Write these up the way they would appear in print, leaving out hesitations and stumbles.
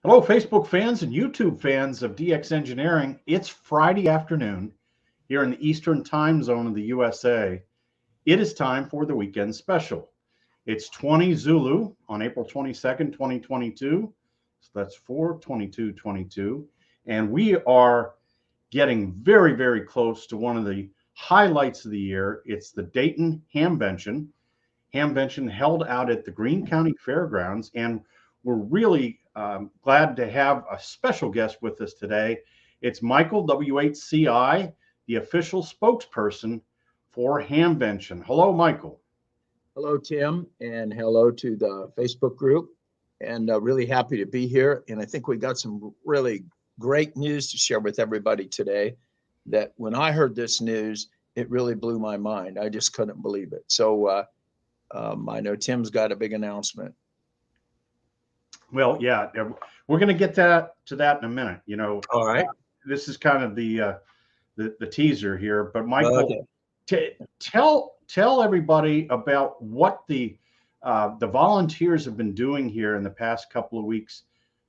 Hello, Facebook fans and YouTube fans of DX Engineering. It's Friday afternoon here in the Eastern time zone of the USA. It is time for the weekend special. It's 20 Zulu on April 22nd, 2022. So that's 4/22/22. And we are getting very, very close to one of the highlights of the year. It's the Dayton Hamvention. Hamvention held out at the Greene County Fairgrounds, and we're really glad to have a special guest with us today. It's Michael, WHCI, the official spokesperson for Hamvention. Hello, Michael. Hello, Tim, and hello to the Facebook group. And really happy to be here. And I think we got some really great news to share with everybody today. That when I heard this news, it really blew my mind. I just couldn't believe it. So I know Tim's got a big announcement. Well, yeah, we're going to get to that in a minute. All right. This is kind of the teaser here, but Michael, okay. Tell everybody about what the volunteers have been doing here in the past couple of weeks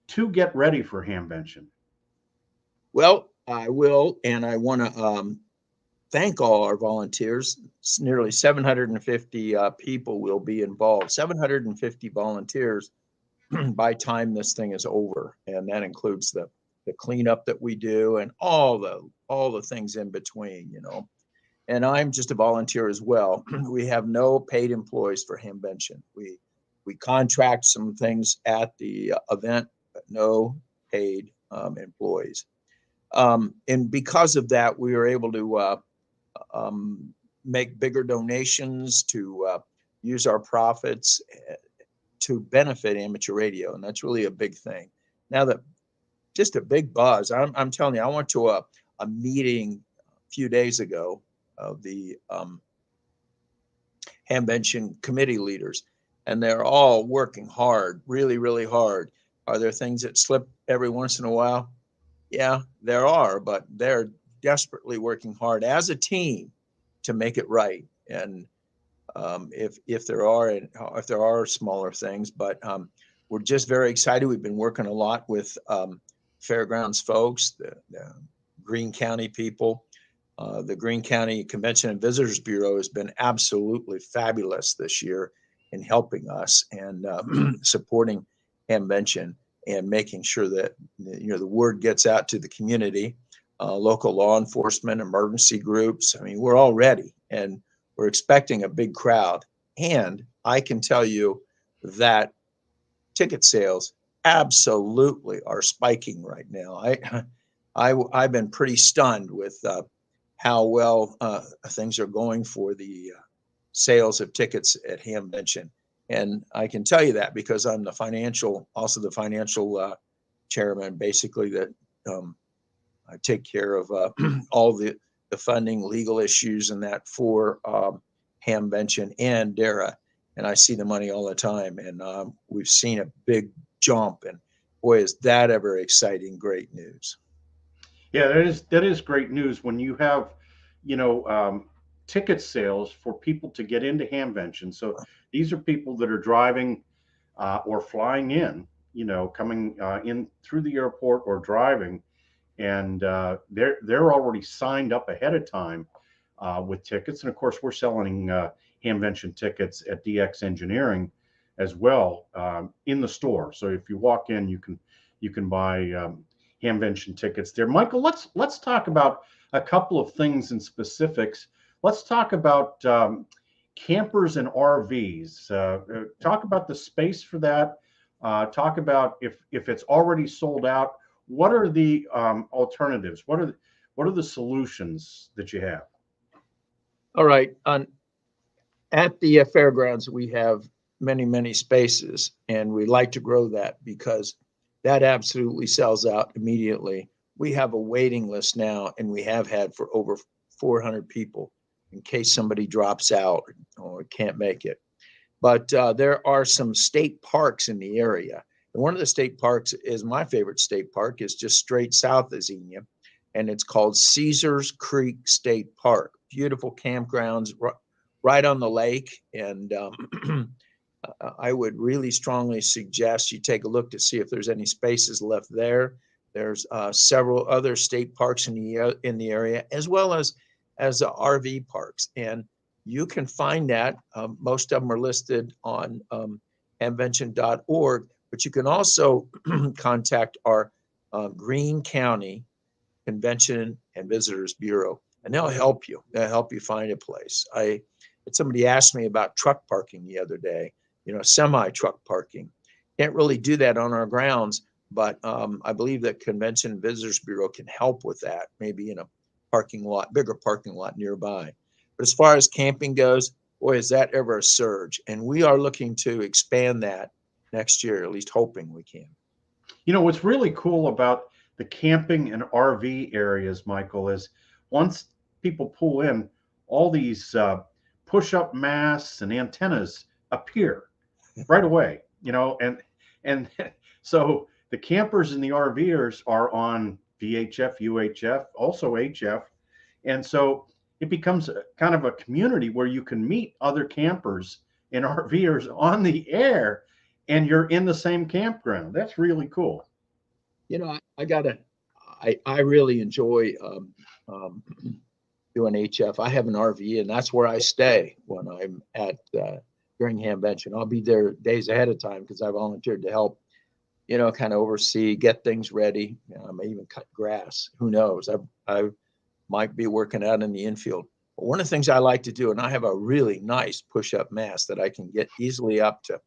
to get ready for Hamvention. Well, I will, and I want to thank all our volunteers. Nearly 750 people will be involved. 750 volunteers by time this thing is over, and that includes the cleanup that we do and all the things in between. And I'm just a volunteer as well. We have no paid employees for Hamvention. We contract some things at the event, but no paid employees. And because of that, we were able to make bigger donations, to use our profits to benefit amateur radio. And that's really a big thing. Now that just a big buzz, I'm telling you, I went to a meeting a few days ago of the Hamvention committee leaders, and they're all working hard, really, really hard. Are there things that slip every once in a while? Yeah, there are, but they're desperately working hard as a team to make it right. And if there are smaller things, but we're just very excited. We've been working a lot with fairgrounds folks, the Greene County people. The Greene County Convention and Visitors Bureau has been absolutely fabulous this year in helping us and supporting Hamvention and making sure that the word gets out to the community, local law enforcement, emergency groups. I mean, we're all ready, and we're expecting a big crowd. And I can tell you that ticket sales absolutely are spiking right now. I've been pretty stunned with how well things are going for the sales of tickets at Hamvention. And I can tell you that because I'm the financial chairman, basically, that I take care of all the funding, legal issues, and that for Hamvention and DARA. And I see the money all the time. And we've seen a big jump. And boy, is that ever exciting, great news. Yeah, that is great news when you have, ticket sales for people to get into Hamvention. So these are people that are driving or flying in, coming in through the airport or driving, and they're already signed up ahead of time with tickets. And of course, we're selling Hamvention tickets at DX Engineering as well in the store. So if you walk in, you can buy Hamvention tickets there. Michael, let's talk about a couple of things in specifics. Let's talk about campers and RVs. Talk about the space for that. Talk about if it's already sold out. What are the alternatives? What are the solutions that you have? All right. At the fairgrounds, we have many spaces, and we like to grow that because that absolutely sells out immediately. We have a waiting list now, and we have had for over 400 people in case somebody drops out or can't make it. But there are some state parks in the area. And one of the state parks is my favorite state park, is just straight south of Xenia, and it's called Caesars Creek State Park. Beautiful campgrounds right on the lake, and I would really strongly suggest you take a look to see if there's any spaces left there. There's several other state parks in the area, as well as RV parks, and you can find that. Most of them are listed on hamvention.org, but you can also contact our Greene County Convention and Visitors Bureau, and they'll help you. They'll help you find a place. Somebody asked me about truck parking the other day, semi truck parking. Can't really do that on our grounds, but I believe that Convention and Visitors Bureau can help with that, maybe in a bigger parking lot nearby. But as far as camping goes, boy, is that ever a surge. And we are looking to expand that next year, at least hoping we can. What's really cool about the camping and RV areas, Michael, is once people pull in, all these push-up masts and antennas appear right away, and so the campers and the RVers are on VHF, UHF, also HF, and so it becomes kind of a community where you can meet other campers and RVers on the air, and you're in the same campground. That's really cool. I really enjoy doing HF. I have an RV, and that's where I stay when I'm at during Hamvention. I'll be there days ahead of time because I volunteered to help, kind of oversee, get things ready. I may even cut grass. Who knows? I might be working out in the infield. But one of the things I like to do, and I have a really nice push-up mast that I can get easily up to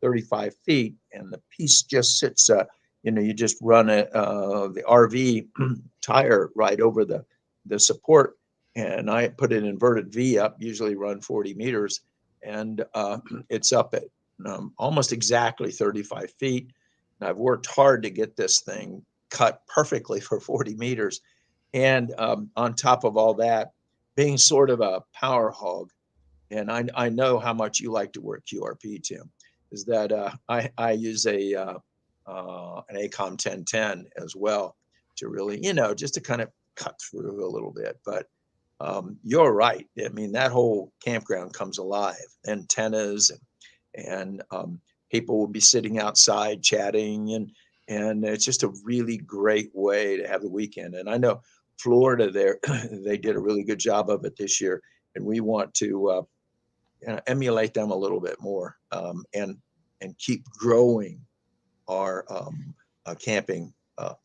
35 feet, and the piece just sits, you just run the RV tire right over the support, and I put an inverted V up, usually run 40 meters, and it's up at almost exactly 35 feet. And I've worked hard to get this thing cut perfectly for 40 meters. And on top of all that, being sort of a power hog, and I know how much you like to work QRP, Tim, is that I use an ACOM 1010 as well to really, just to kind of cut through a little bit. But you're right. I mean, that whole campground comes alive. Antennas and people will be sitting outside chatting, and it's just a really great way to have the weekend. And I know Florida they did a really good job of it this year, and we want to emulate them a little bit more, and keep growing our camping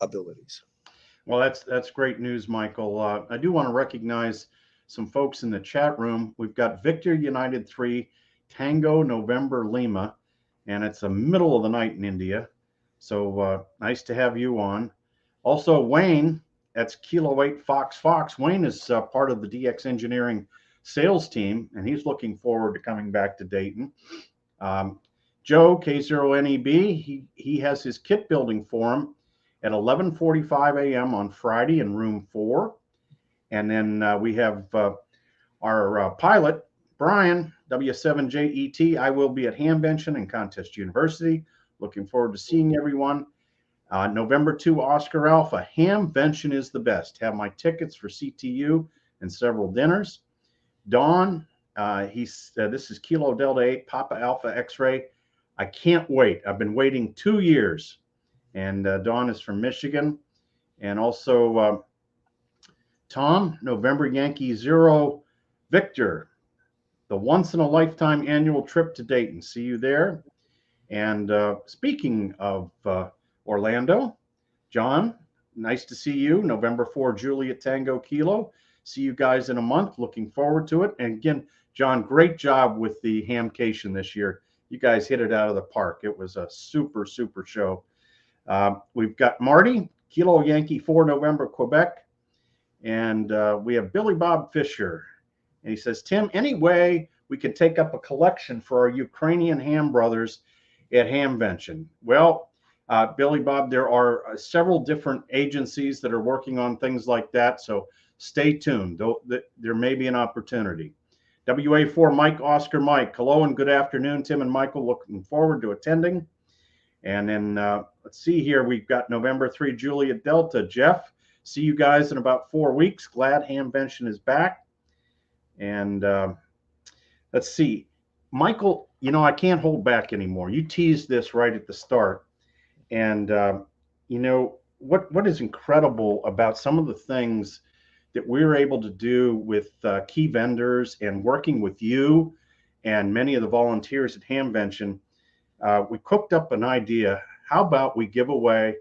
abilities. Well, that's great news, Michael. I do want to recognize some folks in the chat room. We've got Victor United 3 Tango November Lima, and it's the middle of the night in India. So nice to have you on. Also, Wayne, that's Kilo 8 Fox Fox. Wayne is part of the DX Engineering sales team, and he's looking forward to coming back to Dayton. Joe, K0NEB, he has his kit building forum at 11:45 a.m. on Friday in room 4. And then we have our pilot, Brian, W7JET. I will be at Hamvention and Contest University. Looking forward to seeing everyone. November 2, Oscar Alpha. Hamvention is the best. Have my tickets for CTU and several dinners. Dawn, this is Kilo Delta 8, Papa Alpha X-Ray. I can't wait. I've been waiting 2 years. And Dawn is from Michigan. And also Tom, November Yankee 0, Victor, the once-in-a-lifetime annual trip to Dayton. See you there. And speaking of Orlando, John, nice to see you. November 4, Juliet Tango Kilo. See you guys in a month. Looking forward to it. And again, John, great job with the Hamcation this year. You guys hit it out of the park. It was a super, super show. We've got Marty, Kilo Yankee 4, November, Quebec. And we have Billy Bob Fisher. And he says, Tim, any way we could take up a collection for our Ukrainian ham brothers at Hamvention? Well, Billy Bob, there are several different agencies that are working on things like that. So stay tuned. There may be an opportunity. WA4 Mike, Oscar Mike. Hello and good afternoon, Tim and Michael. Looking forward to attending. And then let's see here. We've got November 3, Juliet Delta. Jeff, see you guys in about 4 weeks. Glad Hamvention is back. And let's see. Michael, I can't hold back anymore. You teased this right at the start, and what is incredible about some of the things that we're able to do with key vendors and working with you and many of the volunteers at Hamvention. We cooked up an idea. How about we give away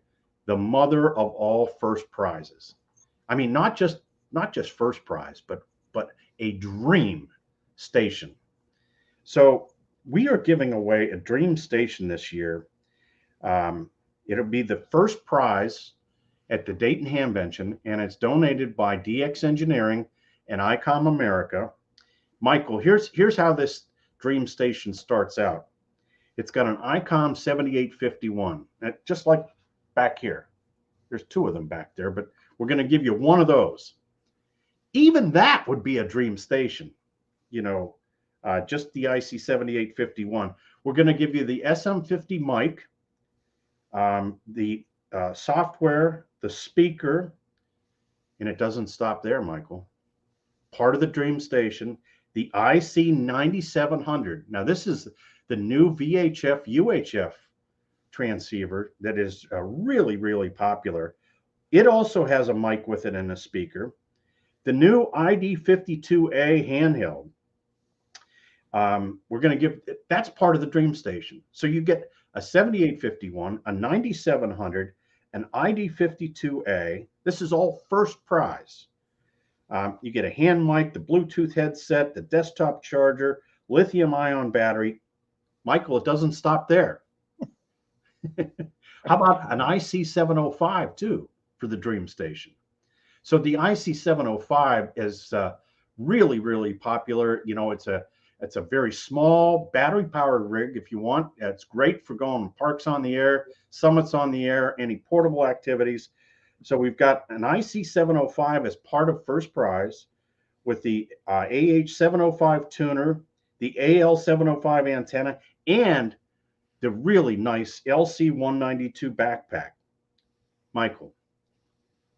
the mother of all first prizes? I mean, not just first prize, but a dream station. So we are giving away a dream station this year. Um, it'll be the first prize at the Dayton Hamvention, and it's donated by DX Engineering and ICOM America. Michael, here's how this dream station starts out. It's got an ICOM 7851, just like back here. There's two of them back there, but we're going to give you one of those. Even that would be a dream station, you know, just the IC 7851. We're going to give you the SM50 mic, the software, the speaker, and it doesn't stop there, Michael. Part of the dream station, the IC 9700. Now, this is the new VHF UHF transceiver that is really, really popular. It also has a mic with it and a speaker. The new ID52A handheld. We're going to give, that's part of the dream station. So you get a 7851, a 9700, an ID52A. This is all first prize. You get a hand mic, the Bluetooth headset, the desktop charger, lithium ion battery. Michael, it doesn't stop there. How about an IC705 too for the dream station? So the IC705 is really, really popular. You know, it's a very small battery powered rig if you want. It's great for going parks on the air, summits on the air, any portable activities. So we've got an IC705 as part of first prize with the AH705 tuner, the AL705 antenna, and the really nice LC192 backpack. Michael,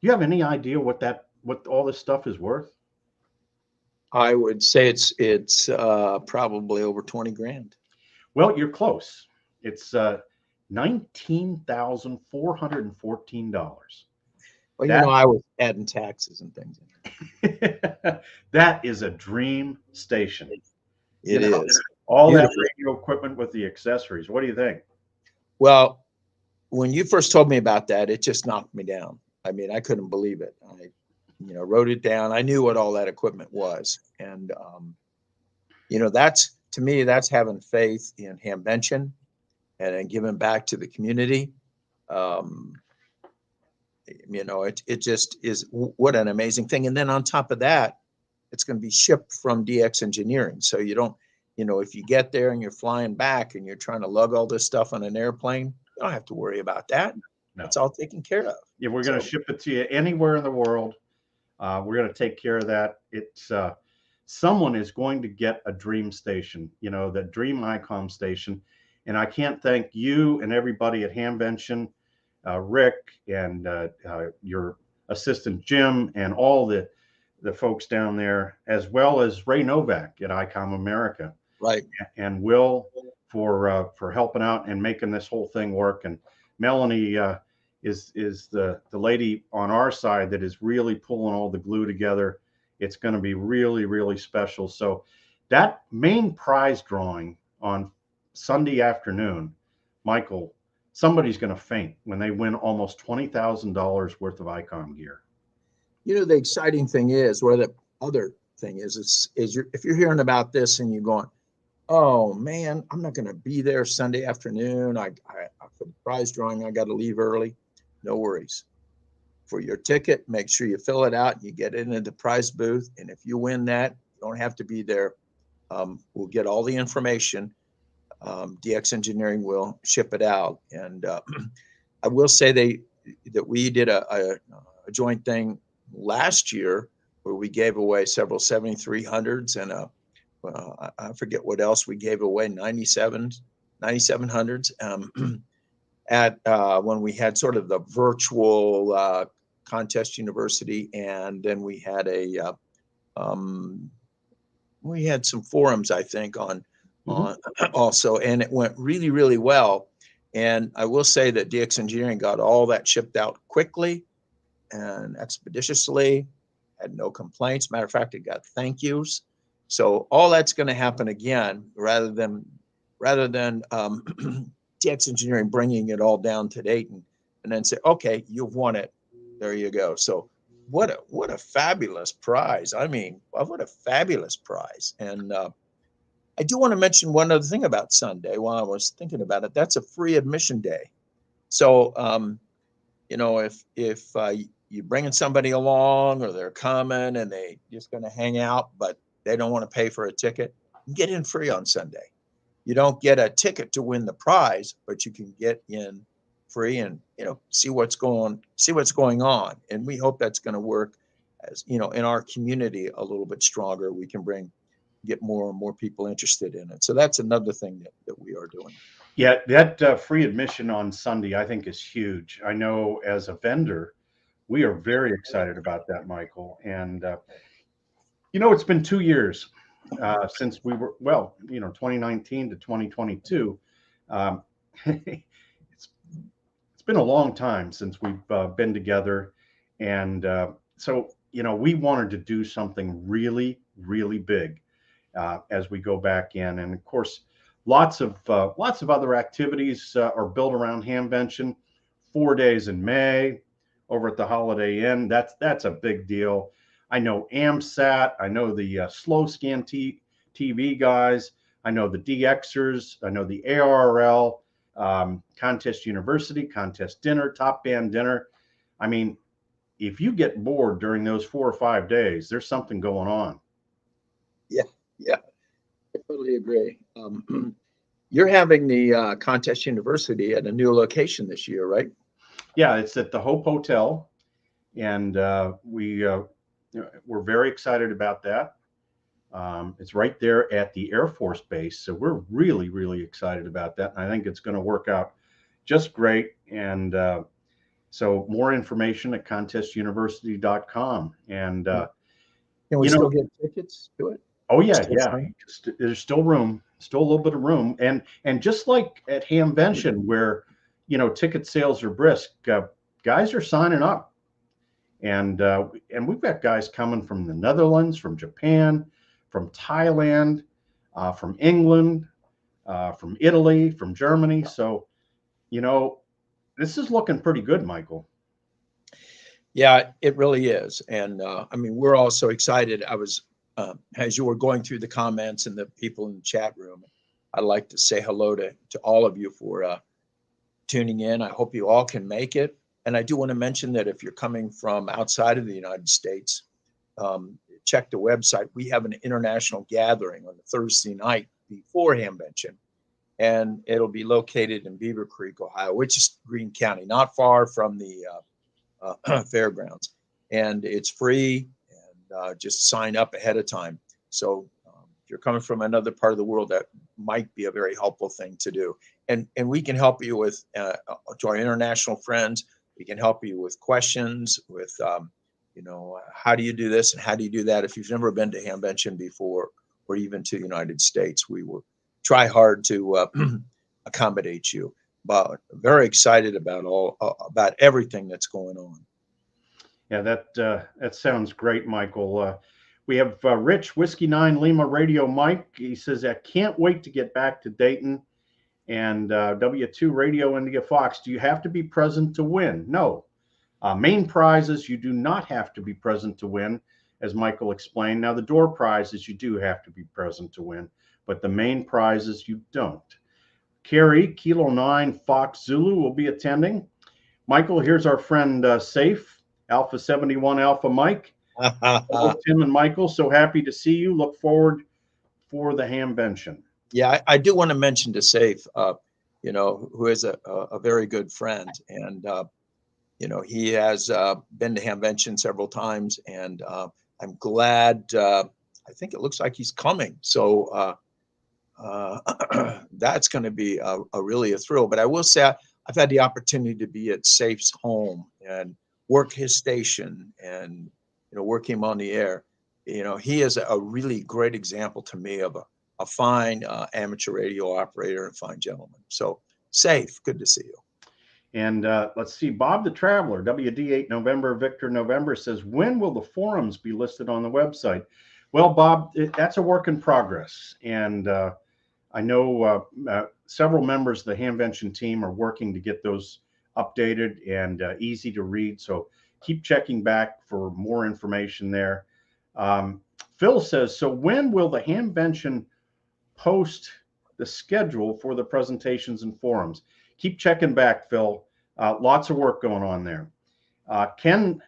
do you have any idea what all this stuff is worth? I would say it's probably over 20 grand. Well, you're close. It's $19,414. Well, you know, I was adding taxes and things. That is a dream station. It is. All beautiful. That radio equipment with the accessories. What do you think? Well, when you first told me about that, it just knocked me down. I mean, I couldn't believe it. I wrote it down. I knew what all that equipment was. And, that's, to me, that's having faith in Hamvention and then giving back to the community. It just is, what an amazing thing. And then on top of that, it's going to be shipped from DX Engineering. So you don't, if you get there and you're flying back and you're trying to lug all this stuff on an airplane, you don't have to worry about that. No. It's all taken care of. Yeah, we're going to ship it to you anywhere in the world. We're going to take care of that. It's someone is going to get a dream station, the dream ICOM station. And I can't thank you and everybody at Hamvention, Rick and your assistant Jim and all the folks down there, as well as Ray Novak at ICOM America, right? And Will for helping out and making this whole thing work. And Melanie is the lady on our side that is really pulling all the glue together. It's going to be really, really special. So that main prize drawing on Sunday afternoon, Michael, somebody's going to faint when they win almost $20,000 worth of ICOM gear. The exciting thing is, or the other thing is if you're hearing about this and you're going, oh man, I'm not going to be there Sunday afternoon. I for the prize drawing, I got to leave early. No worries. For your ticket, make sure you fill it out and you get it into the prize booth. And if you win that, you don't have to be there. We'll get all the information. DX Engineering will ship it out. And I will say that we did a joint thing last year where we gave away several 7300s and I forget what else we gave away, 9700s at when we had sort of the virtual contest university, and then we had we had some forums, I think, on Mhm. also, and it went really, really well. And I will say that DX Engineering got all that shipped out quickly and expeditiously, had no complaints. Matter of fact, it got thank yous. So all that's going to happen again, rather than DX Engineering bringing it all down to Dayton and then say, okay, you've won it. There you go. So what a fabulous prize. I mean, what a fabulous prize. And I do want to mention one other thing about Sunday while I was thinking about it. That's a free admission day. So if you're bringing somebody along or they're coming and they just going to hang out, but they don't want to pay for a ticket, you get in free on Sunday. You don't get a ticket to win the prize, but you can get in free and see what's going on. And we hope that's going to work as in our community a little bit stronger. We can get more and more people interested in it. So that's another thing that we are doing. Yeah, that free admission on Sunday, I think, is huge. I know as a vendor, we are very excited about that, Michael. And it's been 2 years since we were 2019 to 2022. Um, it's been a long time since we've been together, and so we wanted to do something really, really big as we go back in, and of course, lots of other activities are built around Hamvention. 4 days in May over at the Holiday Inn. That's a big deal. I know AMSAT. I know the Slow Scan TV guys. I know the DXers. I know the ARRL, Contest University, Contest Dinner, Top Band Dinner. I mean, if you get bored during those 4 or 5 days, there's something going on. Yeah, yeah, I totally agree. You're having the Contest University at a new location this year, right? Yeah, it's at the Hope Hotel, and we're very excited about that. It's right there at the Air Force Base, so we're really, really excited about that. And I think it's going to work out just great. And so more information at contestuniversity.com. And Can we still get tickets to it? oh yeah, yeah. There's still room, still a little bit of room, and just like at Hamvention, where ticket sales are brisk, guys are signing up, and we've got guys coming from the Netherlands, from Japan, from Thailand, from England, from Italy, from Germany. So this is looking pretty good, Michael. Yeah, it really is. And I mean, we're all so excited. I was, as you were going through the comments and the people in the chat room, I'd like to say hello to all of you for tuning in. I hope you all can make it. And I do want to mention that if you're coming from outside of the United States, check the website. We have an international gathering on the Thursday night before Hamvention, and it'll be located in Beaver Creek, Ohio, which is Greene County, not far from the fairgrounds, and it's free, and just sign up ahead of time. So if you're coming from another part of the world, that might be a very helpful thing to do. And we can help you with to our international friends. We can help you with questions, with how do you do this and how do you do that? If you've never been to Hamvention before, or even to the United States, we will try hard to accommodate you. But very excited about everything that's going on. Yeah, that sounds great, Michael. We have Rich Whiskey 9 Lima Radio Mike. He says, I can't wait to get back to Dayton. And W2 Radio India Fox, do you have to be present to win? No. Main prizes, you do not have to be present to win, as Michael explained. Now, the door prizes, you do have to be present to win, but the main prizes, you don't. Carrie, Kilo 9 Fox Zulu will be attending. Michael, here's our friend Safe, Alpha 71 Alpha Mike. Hello, Tim and Michael. So happy to see you. Look forward for the Hamvention. Yeah, I do want to mention to Safe, who is a very good friend. And, he has been to Hamvention several times. And I'm glad, I think it looks like he's coming. So that's going to be really a thrill. But I will say I've had the opportunity to be at Safe's home and work his station and work him on the air. He is a really great example to me of a fine amateur radio operator and fine gentleman. So safe. Good to see you. And let's see, Bob the Traveler, WD8 November, Victor November says, when will the forums be listed on the website? Well, Bob, that's a work in progress. And I know several members of the Hamvention team are working to get those updated and easy to read. So keep checking back for more information there. Phil says, so when will the Hamvention post the schedule for the presentations and forums? Keep checking back, Phil. Lots of work going on there. Ken,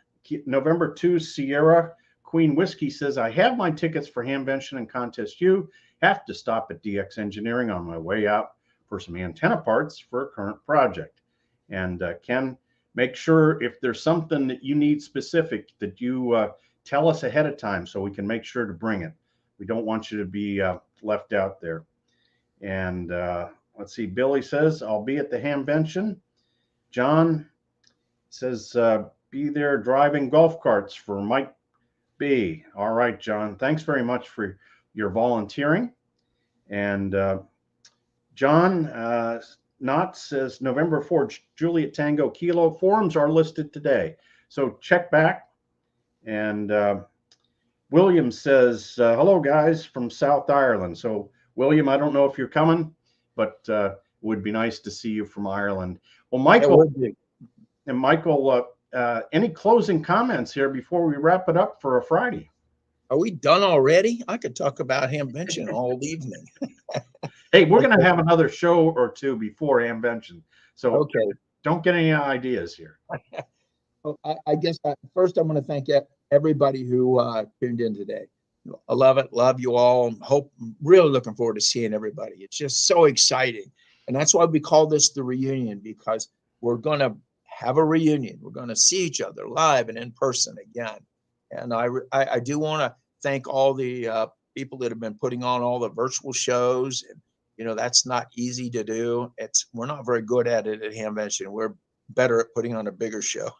November 2, Sierra Queen Whiskey says, I have my tickets for Hamvention and Contest U. Have to stop at DX Engineering on my way out for some antenna parts for a current project. And Ken, make sure if there's something that you need specific that you tell us ahead of time so we can make sure to bring it. We don't want you to be left out there. And let's see, Billy says, I'll be at the Hamvention. John says, be there driving golf carts for Mike B. All right, John, thanks very much for your volunteering. And John Knott says, November 4th, Juliet Tango Kilo. Forums are listed today. So check back. And William says, hello, guys, from South Ireland. So, William, I don't know if you're coming, but it would be nice to see you from Ireland. Well, Michael, and Michael, any closing comments here before we wrap it up for a Friday? Are we done already? I could talk about Hamvention all evening. Hey, we're going to have another show or two before Hamvention. So okay, don't get any ideas here. Well, I guess first I'm going to thank everybody who tuned in today. I love it. Love you all. Really looking forward to seeing everybody. It's just so exciting. And that's why we call this the reunion, because we're going to have a reunion. We're going to see each other live and in person again. And I do want to thank all the people that have been putting on all the virtual shows. And, you know, that's not easy to do. We're not very good at it at Hamvention. We're better at putting on a bigger show.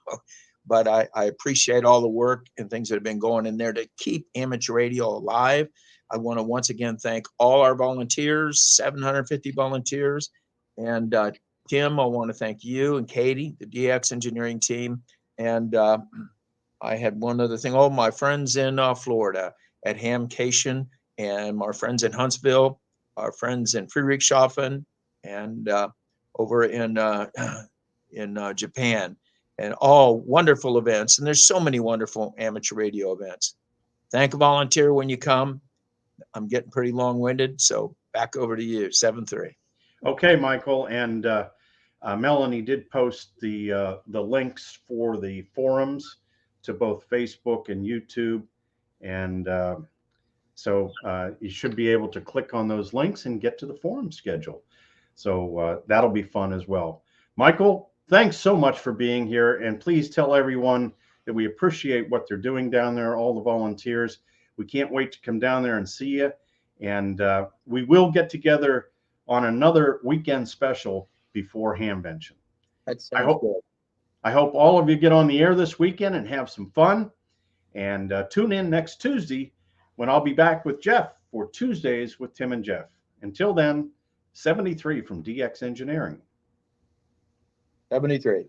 But I appreciate all the work and things that have been going in there to keep amateur radio alive. I want to once again thank all our volunteers, 750 volunteers. And Tim, I want to thank you and Katie, the DX engineering team. And I had one other thing. Oh, my friends in Florida at Hamcation, and my friends in Huntsville, our friends in Friedrichshafen, and over in Japan, and all wonderful events. And there's so many wonderful amateur radio events. Thank a volunteer when you come. I'm getting pretty long-winded, so back over to you, 7-3. Okay, Michael, and Melanie did post the links for the forums to both Facebook and YouTube, and so you should be able to click on those links and get to the forum schedule. So that'll be fun as well. Michael, thanks so much for being here, and please tell everyone that we appreciate what they're doing down there, all the volunteers. We can't wait to come down there and see you, and we will get together on another weekend special before Hamvention. That sounds good. I hope all of you get on the air this weekend and have some fun, and tune in next Tuesday when I'll be back with Jeff for Tuesdays with Tim and Jeff. Until then, 73 from DX Engineering. 73.